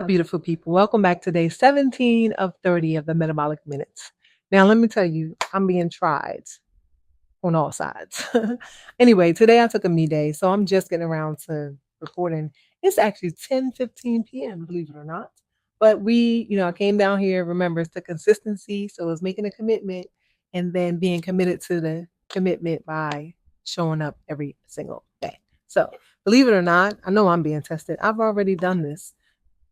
Beautiful people. Welcome back to day 17 of 30 of the Metabolic Minutes. Now, let me tell you, I'm being tried on all sides. Anyway, today I took a me day, so I'm just getting around to recording. It's actually 10:15 p.m., believe it or not. But I came down here. Remember, it's the consistency. So it's making a commitment and then being committed to the commitment by showing up every single day. So believe it or not, I know I'm being tested. I've already done this.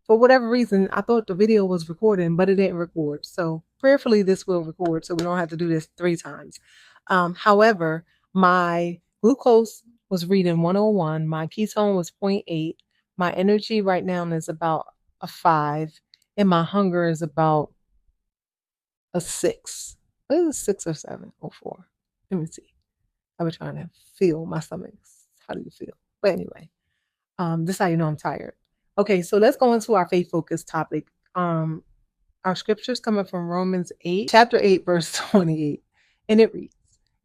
For whatever reason, I thought the video was recording, but it didn't record. So prayerfully, this will record so we don't have to do this 3 times. However, my glucose was reading 101. My ketone was 0.8. My energy right now is about a 5. And my hunger is about a 6. What is it, 6 or 7 or 4? Let me see. I've been trying to feel my stomach. How do you feel? But anyway, this is how you know I'm tired. Okay, so let's go into our faith focused topic. Our scriptures coming from Romans 8, chapter 8, verse 28. And it reads,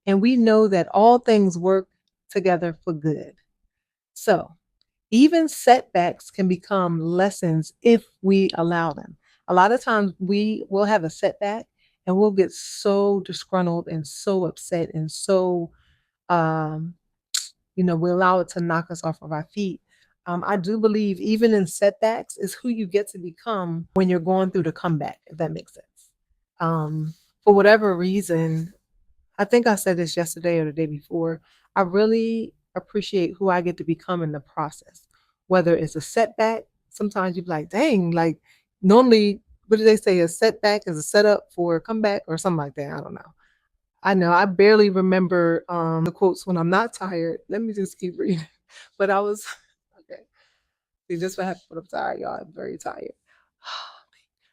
and we know that all things work together for good. So even setbacks can become lessons if we allow them. A lot of times we will have a setback and we'll get so disgruntled and so upset and so, we allow it to knock us off of our feet. I do believe even in setbacks is who you get to become when you're going through the comeback, if that makes sense. For whatever reason, I think I said this yesterday or the day before, I really appreciate who I get to become in the process. Whether it's a setback, sometimes you're like, dang, like normally, what do they say? A setback is a setup for a comeback or something like that. I don't know. I know I barely remember the quotes when I'm not tired. Let me just keep reading. But I was okay. See, just what happened when I'm tired, y'all. I'm very tired.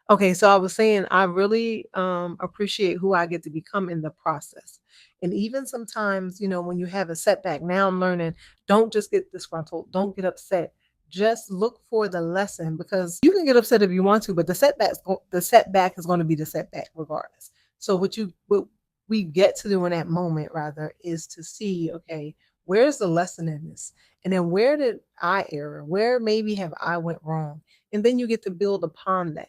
Okay, so I was saying I really appreciate who I get to become in the process. And even sometimes, when you have a setback, now I'm learning, don't just get disgruntled, don't get upset. Just look for the lesson because you can get upset if you want to, but the setback is going to be the setback regardless. So what we get to do in that moment rather is to see, okay, where's the lesson in this? And then where did I err? Where maybe have I went wrong? And then you get to build upon that.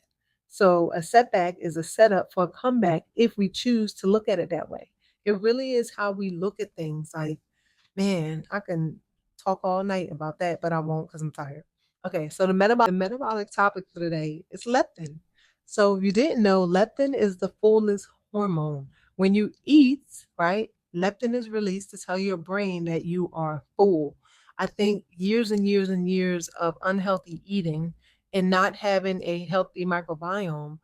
So a setback is a setup for a comeback if we choose to look at it that way. It really is how we look at things. Like, man, I can talk all night about that, but I won't because I'm tired. Okay, so the metabolic topic for today is leptin. So if you didn't know, leptin is the fullness hormone. When you eat, right, leptin is released to tell your brain that you are full. I think years and years and years of unhealthy eating and not having a healthy microbiome,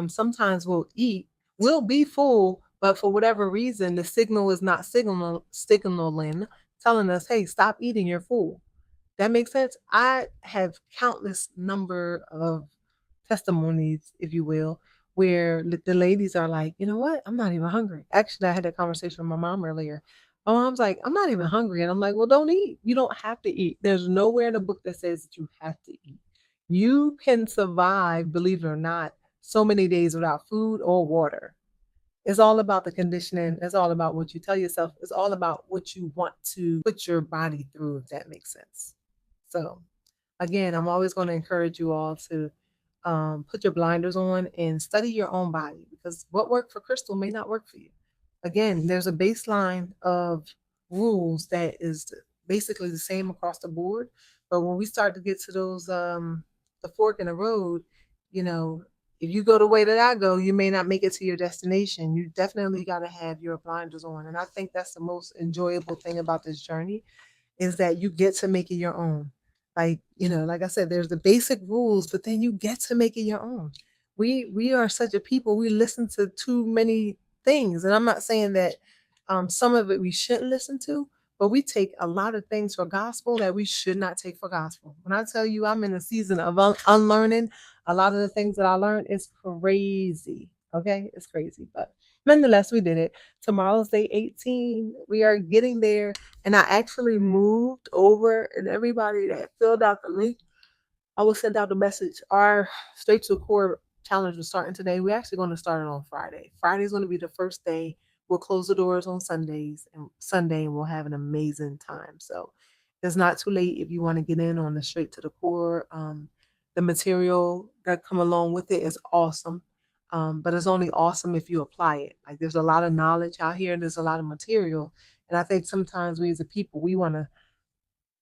sometimes we'll be full, but for whatever reason, the signal is not signaling, telling us, hey, stop eating, you're full. That makes sense. I have countless number of testimonies, if you will, where the ladies are like, you know what? I'm not even hungry. Actually, I had that conversation with my mom earlier. My mom's like, I'm not even hungry. And I'm like, well, don't eat. You don't have to eat. There's nowhere in the book that says that you have to eat. You can survive, believe it or not, so many days without food or water. It's all about the conditioning. It's all about what you tell yourself. It's all about what you want to put your body through, if that makes sense. So, again, I'm always going to encourage you all to put your blinders on and study your own body because what worked for Crystal may not work for you. Again, there's a baseline of rules that is basically the same across the board. But when we start to get to those, the fork in the road, you know, if you go the way that I go, you may not make it to your destination. You definitely got to have your blinders on. And I think that's the most enjoyable thing about this journey is that you get to make it your own. Like, like I said, there's the basic rules, but then you get to make it your own. We are such a people, we listen to too many things. And I'm not saying that some of it we shouldn't listen to, but we take a lot of things for gospel that we should not take for gospel. When I tell you I'm in a season of unlearning, a lot of the things that I learned is crazy. Okay, it's crazy, but nonetheless, we did it. Tomorrow's day 18. We are getting there. And I actually moved over, and everybody that filled out the link, I will send out the message. Our Straight to the Core challenge is starting today. We're actually going to start it on Friday. Friday is going to be the first day. We'll close the doors on Sundays, and Sunday we'll have an amazing time. So it's not too late if you want to get in on the Straight to the Core. The material that come along with it is awesome. But it's only awesome if you apply it. Like there's a lot of knowledge out here and there's a lot of material. And I think sometimes we as a people, we want to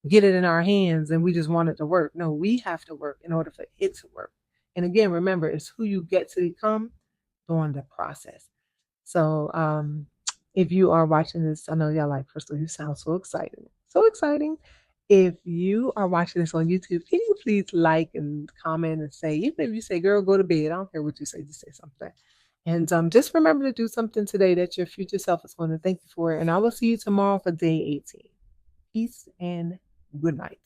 get it in our hands and we just want it to work. No, we have to work in order for it to work. And again, remember, it's who you get to become during the process. So if you are watching this, I know y'all like Crystal, you sound so excited. So exciting. If you are watching this on YouTube, can you please like and comment and say, even if you say, girl, go to bed, I don't care what you say, just say something. And just remember to do something today that your future self is going to thank you for. And I will see you tomorrow for day 18. Peace and good night.